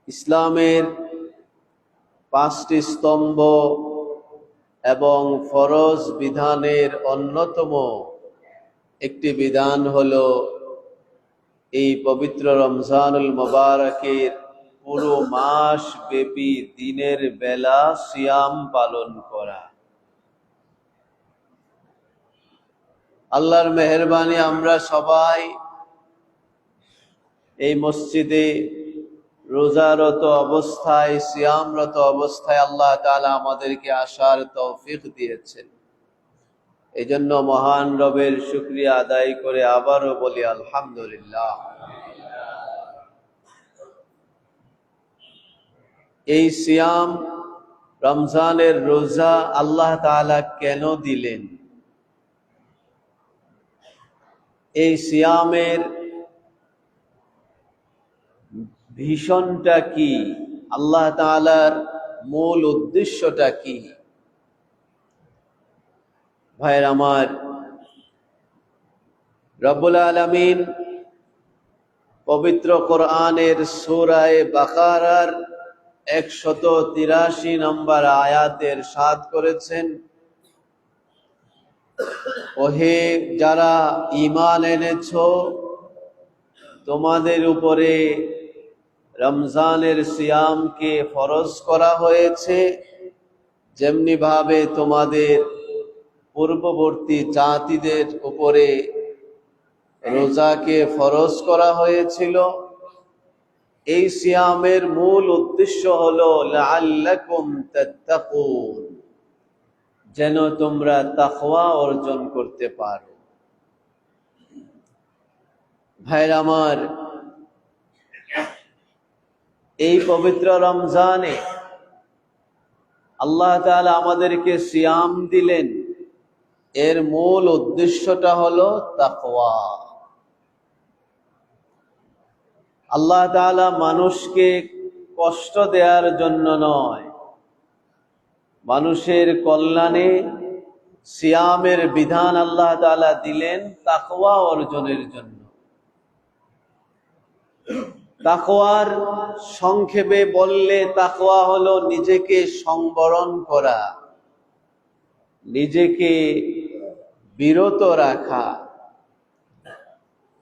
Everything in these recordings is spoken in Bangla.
ইসলামের পাঁচটি স্তম্ভ এবং ফরজ বিধানের অন্যতম একটি বিধান হলো এই পবিত্র রমজানুল মুবারকের পুরো মাস ব্যাপী দিনের বেলা সিয়াম পালন করা। আল্লাহর মেহেরবানি আমরা সবাই এই মসজিদে রোজারত অবস্থায়, সিয়ামরত অবস্থায় আল্লাহ তাআলা আমাদেরকে আসার তৌফিক দিয়েছেন। এই জন্য মহান রবের শুকরিয়া আদায় করে আবারও বলি আলহামদুলিল্লাহ। এই সিয়াম, রমজানের রোজা আল্লাহ তাআলা কেন দিলেন? এই সিয়ামের ভীষণটা কি? আল্লাহ তাআলার মূল উদ্দেশ্যটা কি? ভাইয়ের আমার, রব্বুল আলামিন পবিত্র কোরআনের সূরা বাকারার 183 নম্বর আয়াতে ইরশাদ করেছেন, ওহে যারা ঈমান এনেছো, তোমাদের উপরে রমজানের সিয়ামকে ফরজ করা হয়েছে, যেমনি ভাবে তোমাদের পূর্ববর্তী জাতিদের উপরে রোজাকে ফরজ করা হয়েছিল। এই সিয়ামের মূল উদ্দেশ্য হলো লাআল্লাকুম তাত্তাকুন, যেন তোমরা তাকওয়া অর্জন করতে পারো। ভাইরা আমার, এই পবিত্র রমজানে আল্লাহ তাআলা আমাদেরকে সিয়াম দিলেন, এর মূল উদ্দেশ্যটা হলো তাকওয়া। আল্লাহ তাআলা মানুষকে কষ্ট দেওয়ার জন্য নয়, মানুষের কল্যাণে সিয়ামের বিধান আল্লাহ তাআলা দিলেন তাকওয়া অর্জনের জন্য। তাকওয়ার সংক্ষেপে বললে, তাকওয়া হলো নিজেকে সংবরণ করা, নিজেকে বিরত রাখা।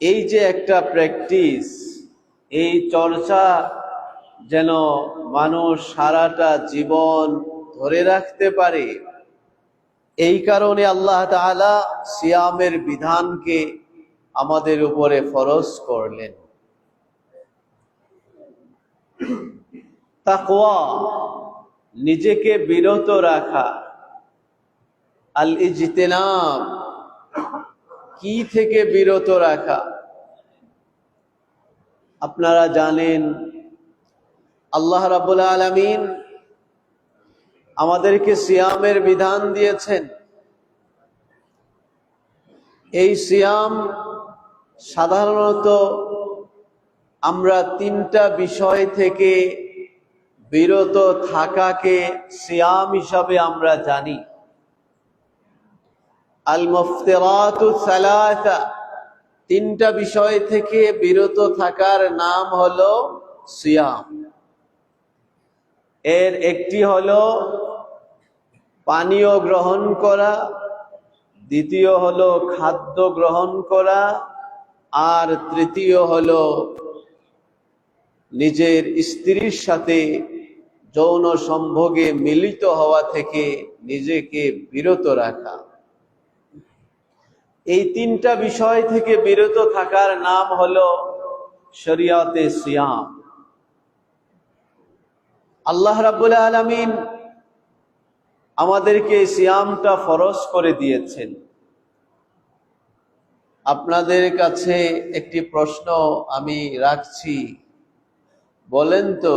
এই যে একটা প্র্যাকটিস, এই চর্চা যেন মানুষ সারাটা জীবন ধরে রাখতে পারে, এই কারণে আল্লাহ তাআলা সিয়ামের বিধানকে আমাদের উপরে ফরজ করলেন। তাকওয়া, নিজেকে বিরত রাখা। আল ইজতিনাব, কি থেকে বিরত রাখা? আপনারা জানেন আল্লাহ রাব্বুল আলামিন আমাদেরকে সিয়ামের বিধান দিয়েছেন। এই সিয়াম সাধারণত আমরা তিনটা বিষয় থেকে বিরত থাকাকে সিয়াম হিসাবে আমরা জানি। আল মুফতিরাতু সালাসা, তিনটা বিষয় থেকে বিরত থাকার নাম হলো সিয়াম। এর একটি হলো পানীয় গ্রহণ করা, দ্বিতীয় হলো খাদ্য গ্রহণ করা, আর তৃতীয় হলো নিজের স্ত্রীর সাথে যৌন সম্ভোগে মিলিত হওয়া থেকে নিজেকে বিরত রাখা। এই তিনটা বিষয় থেকে বিরত থাকার নাম হলো শরিয়তে সিয়াম। আল্লাহ রাব্বুল আলামিন আমাদেরকে সিয়ামটা ফরজ করে দিয়েছেন। আপনাদের কাছে একটি প্রশ্ন আমি রাখছি, বলেন তো,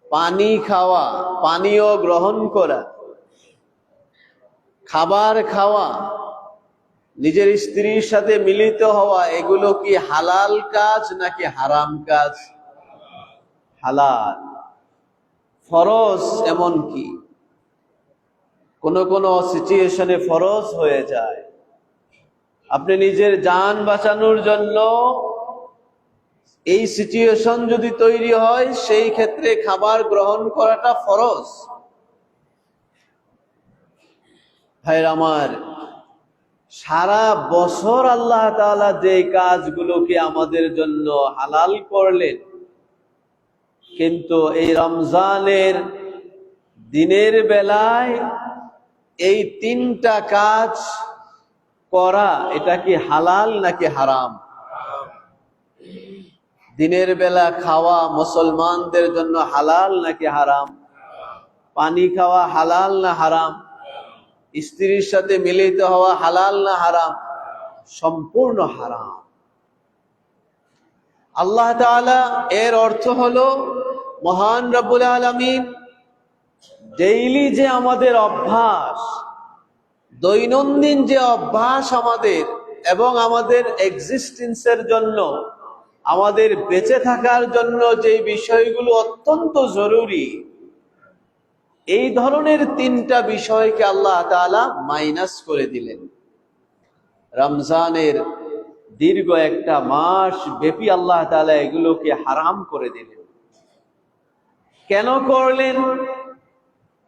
পানি খাওয়া, পানীয় গ্রহণ করা, খাবার খাওয়া, নিজের স্ত্রীর সাথে মিলিত হওয়া, এগুলো কি হালাল কাজ নাকি হারাম কাজ? হালাল, ফরজ। এমন কি কোন কোন সিচুয়েশনে ফরজ হয়ে যায়। আপনি নিজের জান বাঁচানোর জন্য এই সিচুয়েশন যদি তৈরি হয়, সেই ক্ষেত্রে খাবার গ্রহণ করাটা ফরজ। ভাইরা আমার, সারা বছর আল্লাহ তাআলা যে কাজগুলোকে আমাদের জন্য হালাল করলেন, কিন্তু এই রমজানের দিনের বেলায় এই তিনটা কাজ করা, এটা কি হালাল নাকি হারাম? দিনের বেলা খাওয়া মুসলমানদের জন্য হালাল নাকি হারাম? পানি খাওয়া হালাল না হারাম? স্ত্রীর সাথে মিলিত হওয়া হালাল না হারাম? সম্পূর্ণ হারাম। আল্লাহ তাআলা এর অর্থ হলো, মহান রব্বুল আলামিন ডেইলি যে আমাদের অভ্যাস, দৈনন্দিন যে অভ্যাস আমাদের এবং আমাদের এক্সিস্টেন্সের জন্য, আমাদের বেঁচে থাকার জন্য যে বিষয়গুলো অত্যন্ত জরুরি, এই ধরনের তিনটা বিষয়কে আল্লাহ তাআলা মাইনাস করে দিলেন। রমজানের দীর্ঘ একটা মাস ব্যাপী আল্লাহ তাআলা এগুলোকে হারাম করে দিলেন। কেন করলেন?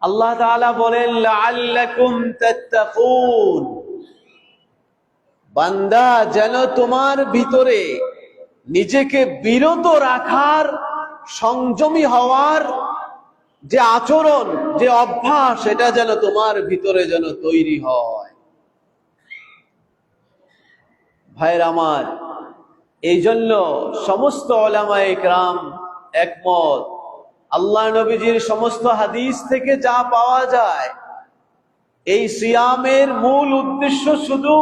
আল্লাহ তাআলা বলেন, লাআল্লাকুম তাত্তাকুন। বান্দা, যেন তোমার ভিতরে নিজেকে বিরত রাখার, সংযমী হওয়ার যে আচরণ, যে অভ্যাস, এটা যেন তোমার ভিতরে যেন তৈরি হয়। ভাইরা আমার, এই জন্য সমস্ত উলামায়ে কেরাম একমত, আল্লাহ নবীজির সমস্ত হাদিস থেকে যা পাওয়া যায়, এই সিয়ামের মূল উদ্দেশ্য শুধু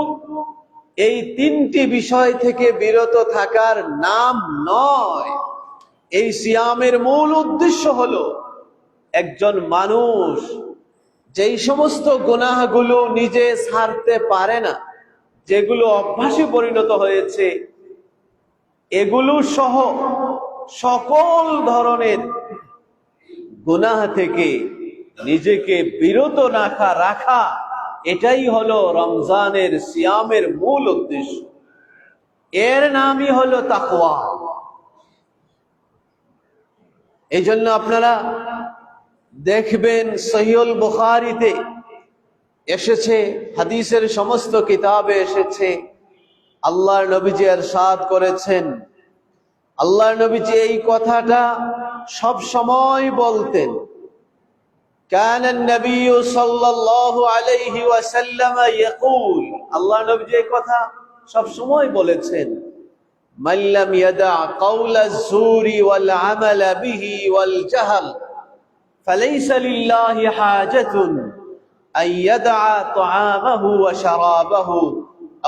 এই তিনটি বিষয় থেকে বিরত থাকার নাম নয়। এই সিয়ামের মূল উদ্দেশ্য হলো, একজন মানুষ যেই সমস্ত গুনাহগুলো নিজে ছাড়তে পারে না, যেগুলো অভ্যাসে পরিণত হয়েছে, এগুলো সহ সকল ধরনের গুনাহ থেকে নিজেকে বিরত রাখা, এটাই হলো রমজানের সিয়ামের মূল উদ্দেশ্য। এর নামই হলো তাকওয়া। এই জন্য আপনারা দেখবেন সহিহুল বুখারীতে এসেছে, হাদিসের সমস্ত কিতাবে এসেছে, আল্লাহর নবীজি ইরশাদ করেছেন, আল্লাহর নবীজি এই কথাটা সব সময় বলতেন, কানা নবী সাল্লাল্লাহু আলাইহি ওয়াসাল্লাম ইয়াকুল, আল্লাহর নবীজি এই কথা সব সময় বলেছেন, মান লাম ইয়াদা কাওলা যুরি ওয়াল আমালা বিহি ওয়াল জাহল ফালাইসা লিল্লাহি হাজাতুন আন ইয়াদা তাআমাহু ওয়া শারাবাহু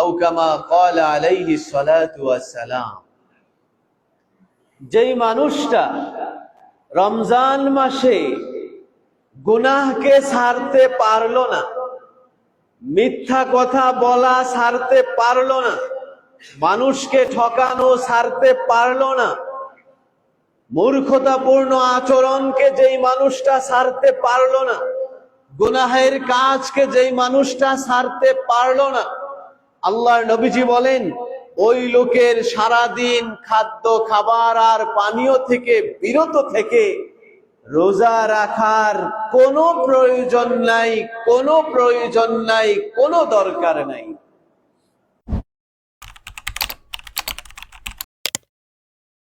আও কামা ক্বালা আলাইহি সালাতু ওয়াস সালাম। যেই মানুষটা রমজান মাসে গুনাহকে ছাড়তে পারলো না, মিথ্যা কথা বলা ছাড়তে পারলো না, মানুষকে ঠকানো ছাড়তে পারলো না, মূর্খতাপূর্ণ আচরণকে যেই মানুষটা ছাড়তে পারলো না, গুনাহের কাজকে যেই মানুষটা ছাড়তে পারলো না, আল্লাহর নবীজি বলেন, ওই লোকের সারাদিন খাদ্য খাবার আর পানীয় থেকে বিরত থেকে রোজা রাখার কোনো প্রয়োজন নাই, কোনো প্রয়োজন নাই, কোনো দরকার নাই।